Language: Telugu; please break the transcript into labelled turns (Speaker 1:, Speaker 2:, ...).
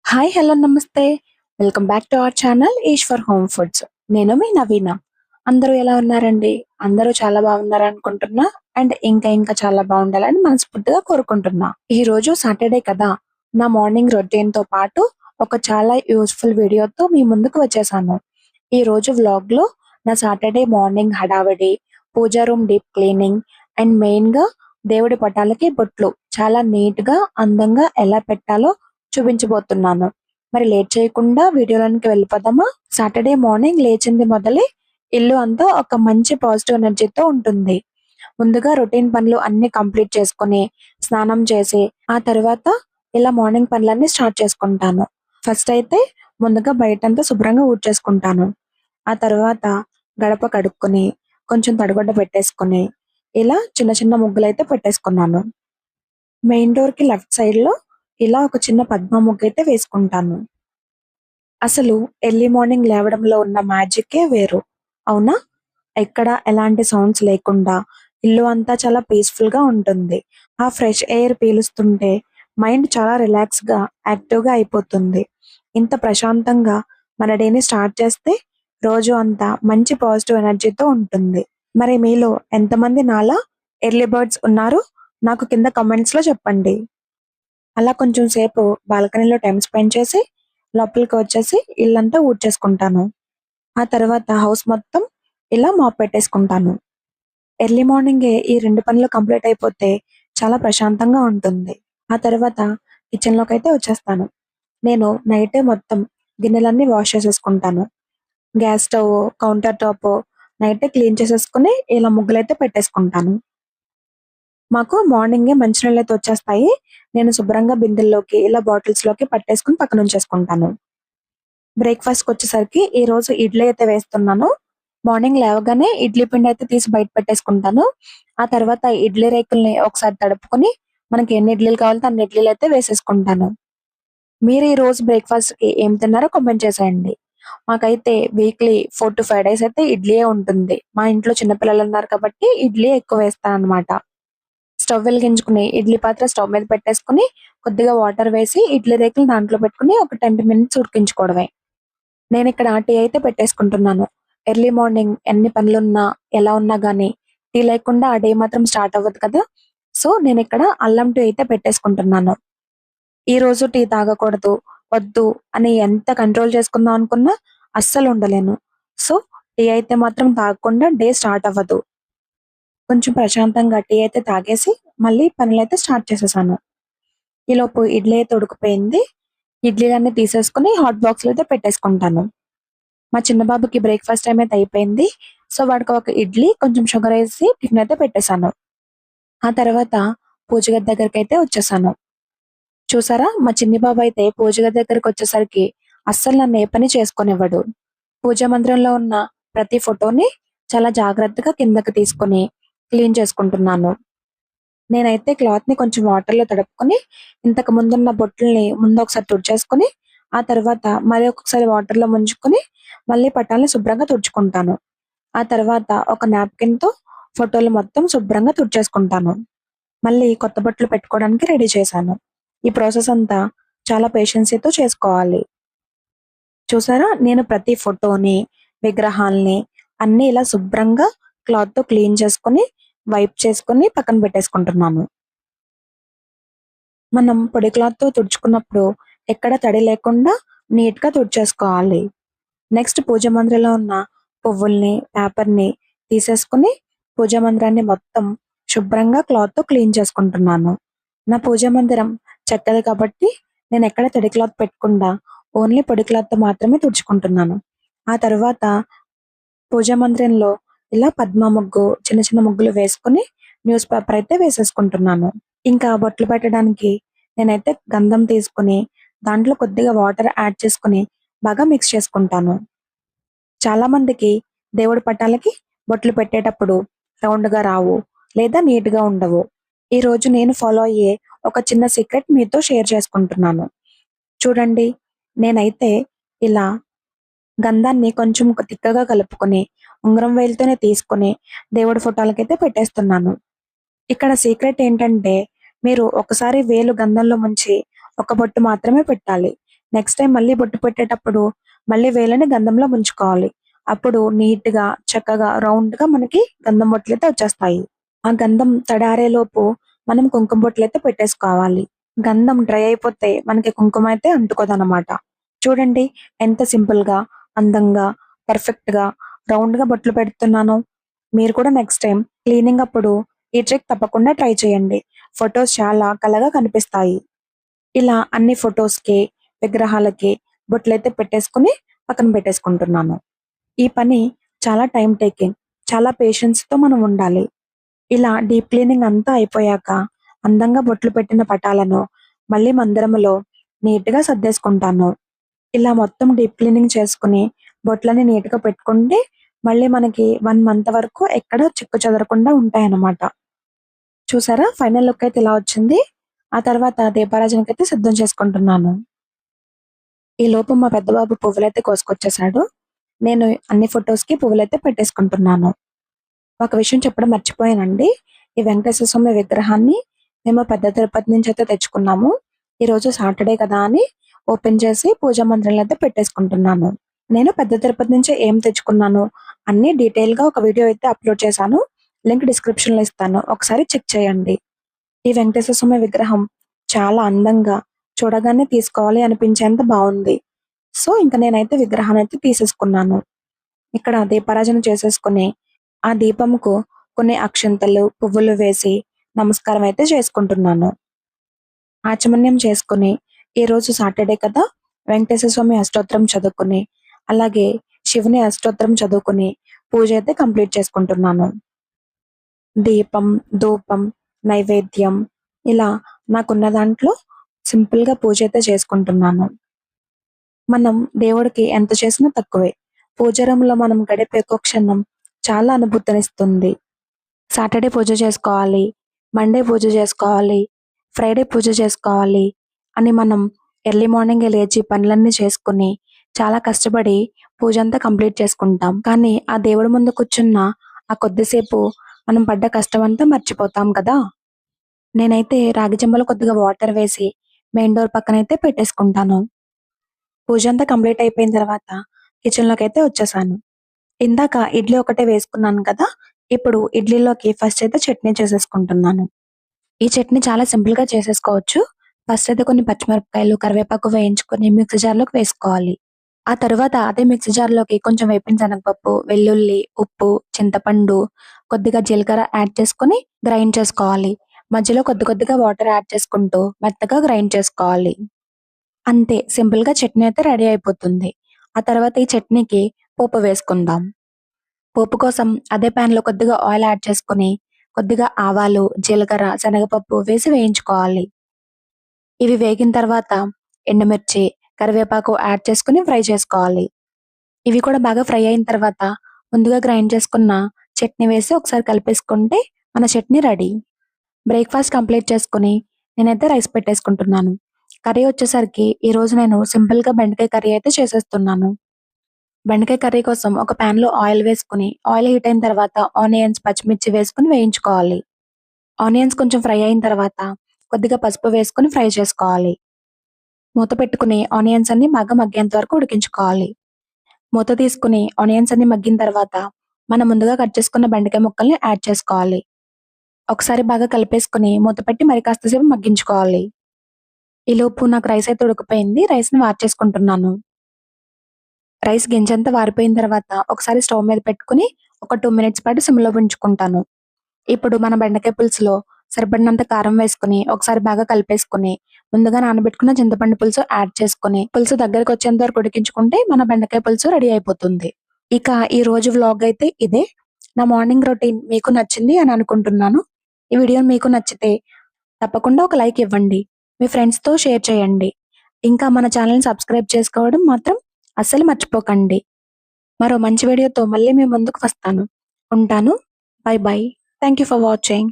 Speaker 1: హాయ్ హలో నమస్తే. Welcome back to our channel Eshwar home foods. నేను మీ నవీన. అందరూ ఎలా ఉన్నారండి? అందరూ చాలా బాగున్నారనుకుంటున్నా. అండ్ ఇంకా చాలా బాగుండాలని మనస్ఫూర్తిగా కోరుకుంటున్నా. ఈ రోజు సాటర్డే కదా! నా మార్నింగ్ రొటీన్‌తో పాటు ఒక చాలా యూజ్‌ఫుల్ వీడియోతో మీ ముందుకు వచ్చేసాను. ఈ రోజు వ్లాగ్‌లో నా సాటర్డే మార్నింగ్ హడావిడి, పూజా రూమ్ డీప్ క్లీనింగ్ అండ్ మెయిన్‌గా దేవుడి పటాలకి బొట్లు చాలా నీట్‌గా, అందంగా ఎలా పెట్టాలో చూపించబోతున్నాను. మరి లేట్ చేయకుండా వీడియోలోనికి వెళ్ళిపోదామా? సాటర్డే మార్నింగ్ లేచింది మొదలై ఇల్లు అంతా ఒక మంచి పాజిటివ్ ఎనర్జీతో ఉంటుంది. ముందుగా రొటీన్ పనులు అన్నీ కంప్లీట్ చేసుకొని, స్నానం చేసి, ఆ తర్వాత ఇలా మార్నింగ్ పనులన్నీ స్టార్ట్ చేసుకుంటాను. ఫస్ట్ అయితే ముందుగా బయటంతా శుభ్రంగా ఊడ్చేసుకుంటాను. ఆ తర్వాత గడప కడుక్కొని, కొంచెం తడిగుడ్డ పెట్టేసుకొని, ఇలా చిన్న చిన్న ముగ్గులైతే పెట్టేసుకున్నాను. మెయిన్ డోర్‌కి లెఫ్ట్ సైడ్‌లో ఇలా ఒక చిన్న పద్మ ముగ్గైతే వేసుకుంటాను. అసలు ఎర్లీ మార్నింగ్ లేవడంలో ఉన్న మ్యాజిక్కే వేరు. అవునా? ఎక్కడ ఎలాంటి సౌండ్స్ లేకుండా ఇల్లు అంతా చాలా పీస్‌ఫుల్‌గా ఉంటుంది. ఆ ఫ్రెష్ ఎయిర్ పీలుస్తుంటే మైండ్ చాలా రిలాక్స్‌గా, యాక్టివ్‌గా అయిపోతుంది. ఇంత ప్రశాంతంగా మన డేని స్టార్ట్ చేస్తే రోజు అంతా మంచి పాజిటివ్ ఎనర్జీతో ఉంటుంది. మరి మీలో ఎంతమంది నాలా ఎర్లీ బర్డ్స్ ఉన్నారో నాకు కింద కామెంట్స్‌లో చెప్పండి. అలా కొంచెం సేపు బాల్కనీలో టైమ్ స్పెండ్ చేసి, లోపలికి వచ్చేసి ఇల్లంతా ఊడ్చేసుకుంటాను. ఆ తర్వాత హౌస్ మొత్తం ఇలా మాప్ పెట్టేసుకుంటాను. ఎర్లీ మార్నింగే ఈ 2 పనులు కంప్లీట్ అయిపోతే చాలా ప్రశాంతంగా ఉంటుంది. ఆ తర్వాత కిచెన్‌లోకైతే వచ్చేస్తాను. నేను నైటే మొత్తం గిన్నెలన్నీ వాష్ చేసేసుకుంటాను. గ్యాస్ స్టవ్, కౌంటర్ టాప్ నైటే క్లీన్ చేసేసుకొని ఇలా ముగ్గులైతే పెట్టేసుకుంటాను. మాకు మార్నింగే మంచినీళ్ళైతే వచ్చేస్తాయి. నేను శుభ్రంగా బిందెల్లోకి, ఇలా బాటిల్స్‌లోకి పట్టేసుకొని పక్కనుంచేసుకుంటాను. బ్రేక్‌ఫాస్ట్‌కొచ్చేసరికి ఈరోజు ఇడ్లీ అయితే వేస్తున్నాను. మార్నింగ్ లేవగానే ఇడ్లీ పిండయితే తీసి బయట పెట్టేసుకుంటాను. ఆ తర్వాత ఇడ్లీ రేకుల్ని ఒకసారి తడుపుకొని, మనకి ఎన్ని ఇడ్లీలు కావాలంటే అన్ని ఇడ్లీలయితే వేసేసుకుంటాను. మీరు ఈ రోజు బ్రేక్‌ఫాస్ట్‌కి ఏం తిన్నారో కామెంట్ చేసేయండి. మాకైతే వీక్లీ 4-5 డేస్ అయితే ఇడ్లీయే ఉంటుంది. మా ఇంట్లో చిన్న పిల్లలున్నారు కాబట్టి ఇడ్లీ ఎక్కువ వేస్తాననమాట. స్టవ్ వెలిగించుకుని, ఇడ్లీ పాత్ర స్టవ్ మీద పెట్టేసుకొని, కొద్దిగా వాటర్ వేసి, ఇడ్లీ రేకులు దాంట్లో పెట్టుకొని ఒక 10 మినిట్స్ ఉడికించుకోవడమే. నేనిక్కడ టీ అయితే పెట్టేసుకుంటున్నాను. ఎర్లీ మార్నింగ్ ఎన్ని పనులున్నా, ఎలా ఉన్నా గానీ, టీ లేకుండా ఆ డే మాత్రం స్టార్ట్ అవ్వదు కదా! సో, నేనిక్కడ అల్లం టీ అయితే పెట్టేసుకుంటున్నాను. ఈరోజు టీ తాగకూడదు, వద్దు అని ఎంత కంట్రోల్ చేసుకుందాం అనుకున్నా అస్సలు ఉండలేను. సో, టీ అయితే మాత్రం తాగకుండా డే స్టార్ట్ అవ్వదు. కొంచెం ప్రశాంతంగా టీ అయితే తాగేసి, మళ్ళీ పనులైతే స్టార్ట్ చేసేసాను. ఈలోపు ఇడ్లీ అయితే ఉడికిపోయింది. ఇడ్లీలన్నీ తీసేసుకొని హాట్ బాక్స్‌లో అయితే పెట్టేసుకుంటాను. మా చిన్న బాబుకి బ్రేక్‌ఫాస్ట్ టైమ్ అయితే అయిపోయింది. సో, వాడికి ఒక ఇడ్లీ, కొంచెం షుగరేసి టిఫిన్ అయితే పెట్టేసాను. ఆ తర్వాత పూజ గది దగ్గరికైతే వచ్చేసాను. చూసారా? మా చిన్ని బాబయితే పూజ గది దగ్గరికొచ్చేసరికి అస్సలు నన్ను ఏ పని చేసుకోనివ్వడు. పూజా మందిరంలో ఉన్న ప్రతి ఫోటోని చాలా జాగ్రత్తగా కిందకి తీసుకొని క్లీన్ చేసుకుంటున్నాను. నేనైతే క్లాత్‌ని కొంచెం వాటర్‌లో తడుపుకొని, ఇంతకు ముందున్న బొట్లని ముందొకసారి తుడిచేసుకొని, ఆ తర్వాత మరి ఒక్కొక్కసారి వాటర్‌లో ముంచుకొని, మళ్ళీ పటాల్ని శుభ్రంగా తుడుచుకుంటాను. ఆ తర్వాత ఒక నాప్కిన్‌తో ఫోటోలు మొత్తం శుభ్రంగా తుడిచేసుకుంటాను. మళ్ళీ కొత్త బట్టలు పెట్టుకోవడానికి రెడీ చేశాను. ఈ ప్రాసెస్ అంతా చాలా పేషెన్సీతో చేసుకోవాలి. చూసారా? నేను ప్రతి ఫోటోని, విగ్రహాల్ని అన్నీ ఇలా శుభ్రంగా క్లాత్‌తో క్లీన్ చేసుకొని, వైప్ చేసుకొని పక్కన పెట్టేసుకుంటున్నాను. మనం పొడి క్లాత్‌తో తుడుచుకున్నప్పుడు ఎక్కడ తడి లేకుండా నీట్‌గా తుడిచేసుకోవాలి. నెక్స్ట్ పూజ మందిరంలో ఉన్న పువ్వుల్ని, పేపర్‌ని తీసేసుకొని పూజా మందిరాన్ని మొత్తం శుభ్రంగా క్లాత్‌తో క్లీన్ చేసుకుంటున్నాను. నా పూజా మందిరం చెక్కది కాబట్టి నేనెక్కడ తడి క్లాత్ పెట్టకుండా ఓన్లీ పొడి క్లాత్‌తో మాత్రమే తుడుచుకుంటున్నాను. ఆ తర్వాత పూజా మందిరంలో ఇలా పద్మ ముగ్గు, చిన్న చిన్న ముగ్గులు వేసుకొని న్యూస్ పేపర్ అయితే వేసేసుకుంటున్నాను. ఇంకా బొట్లు పెట్టడానికి నేనైతే గంధం తీసుకొని, దాంట్లో కొద్దిగా వాటర్ యాడ్ చేసుకొని బాగా మిక్స్ చేసుకుంటాను. చాలా మందికి దేవుడి పటాలకి బొట్లు పెట్టేటప్పుడు రౌండ్‌గా రావు, లేదా నీట్‌గా ఉండవు. ఈరోజు నేను ఫాలో అయ్యే ఒక చిన్న సీక్రెట్ మీతో షేర్ చేసుకుంటున్నాను. చూడండి, నేనైతే ఇలా గంధాన్ని కొంచెం తిక్కగా కలుపుకొని, ఉంగరం వేలుతోనే తీసుకొని దేవుడి ఫోటోలకైతే పెట్టేస్తున్నాను. ఇక్కడ సీక్రెట్ ఏంటంటే, మీరు ఒకసారి వేలు గంధంలో ముంచి ఒక బొట్టు మాత్రమే పెట్టాలి. నెక్స్ట్ టైం మళ్ళీ బొట్టు పెట్టేటప్పుడు మళ్ళీ వేలని గంధంలో ముంచుకోవాలి. అప్పుడు నీట్‌గా, చక్కగా, రౌండ్‌గా మనకి గంధం బొట్లయితే వచ్చేస్తాయి. ఆ గంధం తడారేలోపు మనం కుంకుమ బొట్లయితే పెట్టేసుకోవాలి. గంధం డ్రై అయిపోతే మనకి కుంకుమ అయితే అంటుకోదనమాట. చూడండి ఎంత సింపుల్‌గా, అందంగా, పర్ఫెక్ట్‌గా, రౌండ్‌గా బొట్లు పెడుతున్నానో. మీరు కూడా నెక్స్ట్ టైమ్ క్లీనింగ్ అప్పుడు ఈ ట్రిక్ తప్పకుండా ట్రై చేయండి. ఫోటోస్ చాలా కళగా కనిపిస్తాయి. ఇలా అన్ని ఫోటోస్‌కి, విగ్రహాలకి బొట్లయితే పెట్టేసుకొని పక్కన పెట్టేసుకుంటున్నాను. ఈ పని చాలా టైమ్ టేకింగ్. చాలా పేషెన్స్‌తో మనం ఉండాలి. ఇలా డీప్ క్లీనింగ్ అంతా అయిపోయాక అందంగా బొట్లు పెట్టిన పటాలను మళ్ళీ మందిరములో నీట్‌గా సర్దేసుకుంటాను. ఇలా మొత్తం డీప్ క్లీనింగ్ చేసుకొని బొట్లని నీట్‌గా పెట్టుకుంటే మళ్ళీ మనకి 1 మంత్ వరకు ఎక్కడ చెక్కు చెదరకుండా ఉంటాయన్నమాట. చూసారా? ఫైనల్ లుక్ అయితే ఇలా వచ్చింది. ఆ తర్వాత దీపారాజనకైతే సిద్ధం చేసుకుంటున్నాను. ఈలోపు మా పెద్ద బాబు పువ్వులైతే కోసుకొచ్చేసాడు. నేను అన్ని ఫోటోస్‌కి పువ్వులైతే పెట్టేసుకుంటున్నాను. ఒక విషయం చెప్పడం మర్చిపోయానండి. ఈ వెంకటేశ్వర స్వామి విగ్రహాన్ని మేము పెద్ద తిరుపతి నుంచయితే తెచ్చుకున్నాము. ఈరోజు సాటర్డే కదా అని ఓపెన్ చేసి పూజా మందిరంలో అయితే పెట్టేసుకుంటున్నాను. నేను పెద్ద తిరుపతి నుంచి ఏం తెచ్చుకున్నాను అన్నీ డీటెయిల్‌గా ఒక వీడియో అయితే అప్‌లోడ్ చేశాను. లింక్ డిస్క్రిప్షన్‌లో ఇస్తాను. ఒకసారి చెక్ చేయండి. ఈ వెంకటేశ్వర స్వామి విగ్రహం చాలా అందంగా, చూడగానే తీసుకోవాలి అనిపించేంత బావుంది. సో, ఇంక నేనైతే విగ్రహాన్నయితే తీసేసుకున్నాను. ఇక్కడ దీపారాజన చేసేసుకొని, ఆ దీపంకు కొన్ని అక్షింతలు, పువ్వులు వేసి నమస్కారం అయితే చేసుకుంటున్నాను. ఆచమన్యం చేసుకొని, ఈరోజు సాటర్డే కదా! వెంకటేశ్వర స్వామి అష్టోత్తరం చదువుకొని, అలాగే శివుని అష్టోత్తరం చదువుకొని, పూజ అయితే కంప్లీట్ చేసుకుంటున్నాను. దీపం, ధూపం, నైవేద్యం ఇలా నాకున్న దాంట్లో సింపుల్‌గా పూజ అయితే చేసుకుంటున్నాను. మనం దేవుడికి ఎంత చేసినా తక్కువే. పూజ రూమ్‌లో మనం గడిపే ఒక్క క్షణం చాలా అనుభూతినిస్తుంది. సాటర్డే పూజ చేసుకోవాలి, మండే పూజ చేసుకోవాలి, ఫ్రైడే పూజ చేసుకోవాలి అని మనం ఎర్లీ మార్నింగే లేచి పనులన్నీ చేసుకొని, చాలా కష్టపడి పూజంతా కంప్లీట్ చేసుకుంటాం. కానీ ఆ దేవుడి ముందు కూర్చున్న ఆ కొద్దిసేపు మనం పడ్డ కష్టమంతా మర్చిపోతాం కదా! నేనైతే రాగి చెంబులో కొద్దిగా వాటర్ వేసి మెయిన్ డోర్ పక్కనైతే పెట్టేసుకుంటాను. పూజంతా కంప్లీట్ అయిపోయిన తర్వాత కిచెన్‌లోకైతే వచ్చేసాను. ఇందాక ఇడ్లీ ఒకటే వేసుకున్నాను కదా! ఇప్పుడు ఇడ్లీలోకి ఫస్ట్ అయితే చట్నీ చేసేసుకుంటున్నాను. ఈ చట్నీ చాలా సింపుల్‌గా చేసేసుకోవచ్చు. ఫస్ట్ అయితే కొన్ని పచ్చిమిరపకాయలు, కరివేపాకు వేయించుకొని మిక్సీ జార్‌లోకి వేసుకోవాలి. ఆ తరువాత అదే మిక్సీ జార్‌లోకి కొంచెం వేపిన శనగపప్పు, వెల్లుల్లి, ఉప్పు, చింతపండు, కొద్దిగా జీలకర్ర యాడ్ చేసుకొని గ్రైండ్ చేసుకోవాలి. మధ్యలో కొద్ది కొద్దిగా వాటర్ యాడ్ చేసుకుంటూ మెత్తగా గ్రైండ్ చేసుకోవాలి. అంతే సింపుల్‌గా చట్నీ అయితే రెడీ అయిపోతుంది. ఆ తర్వాత ఈ చట్నీకి పోపు వేసుకుందాం. పోపు కోసం అదే ప్యాన్‌లో కొద్దిగా ఆయిల్ యాడ్ చేసుకొని, కొద్దిగా ఆవాలు, జీలకర్ర, శనగపప్పు వేసి వేయించుకోవాలి. ఇవి వేగిన తర్వాత ఎండుమిర్చి, కరివేపాకు యాడ్ చేసుకొని ఫ్రై చేసుకోవాలి. ఇవి కూడా బాగా ఫ్రై అయిన తర్వాత ముందుగా గ్రైండ్ చేసుకున్న చట్నీ వేసి ఒకసారి కలిపేసుకుంటే మన చట్నీ రెడీ. బ్రేక్‌ఫాస్ట్ కంప్లీట్ చేసుకొని నేనైతే రైస్ పెట్టేసుకుంటున్నాను. కర్రీ వచ్చేసరికి ఈరోజు నేను సింపుల్‌గా బెండకాయ కర్రీ అయితే చేసేస్తున్నాను. బెండకాయ కర్రీ కోసం ఒక ప్యాన్‌లో ఆయిల్ వేసుకొని, ఆయిల్ హీట్ అయిన తర్వాత ఆనియన్స్, పచ్చిమిర్చి వేసుకొని వేయించుకోవాలి. ఆనియన్స్ కొంచెం ఫ్రై అయిన తర్వాత కొద్దిగా పసుపు వేసుకొని ఫ్రై చేసుకోవాలి. మూత పెట్టుకుని ఆనియన్స్ అన్నీ బాగా మగ్గేంత వరకు ఉడికించుకోవాలి. మూత తీసుకొని ఆనియన్స్ అన్నీ మగ్గిన తర్వాత మనం ముందుగా కట్ చేసుకున్న బెండకాయ ముక్కల్ని యాడ్ చేసుకోవాలి. ఒకసారి బాగా కలిపేసుకొని మూత పెట్టి మరి కాస్త సేపు మగ్గించుకోవాలి. ఈలోపు నాకు రైస్ అయితే ఉడికిపోయింది. రైస్‌ని వార్చేసుకుంటున్నాను. రైస్ గింజంతా వారిపోయిన తర్వాత ఒకసారి స్టవ్ మీద పెట్టుకొని ఒక 2 మినిట్స్ పాటు సిమ్‌లో ఉంచుకుంటాను. ఇప్పుడు మన బెండకాయ పులుసులో సరిపడినంత కారం వేసుకొని, ఒకసారి బాగా కలిపేసుకొని, ముందుగా నానబెట్టుకున్న చింతపండు పులుసు యాడ్ చేసుకొని, పులుసు దగ్గరకొచ్చేంత వరకు ఉడికించుకుంటే మన బెండకాయ పులుసు రెడీ అయిపోతుంది. ఇక ఈ రోజు వ్లాగ్ అయితే ఇదే. నా మార్నింగ్ రొటీన్ మీకు నచ్చింది అని అనుకుంటున్నాను. ఈ వీడియో మీకు నచ్చితే తప్పకుండా ఒక లైక్ ఇవ్వండి. మీ ఫ్రెండ్స్‌తో షేర్ చేయండి. ఇంకా మన ఛానెల్‌ని సబ్స్క్రైబ్ చేసుకోవడం మాత్రం అస్సలు మర్చిపోకండి. మరో మంచి వీడియోతో మళ్ళీ మీ ముందుకు వస్తాను. ఉంటాను. By by. Thank you for watching.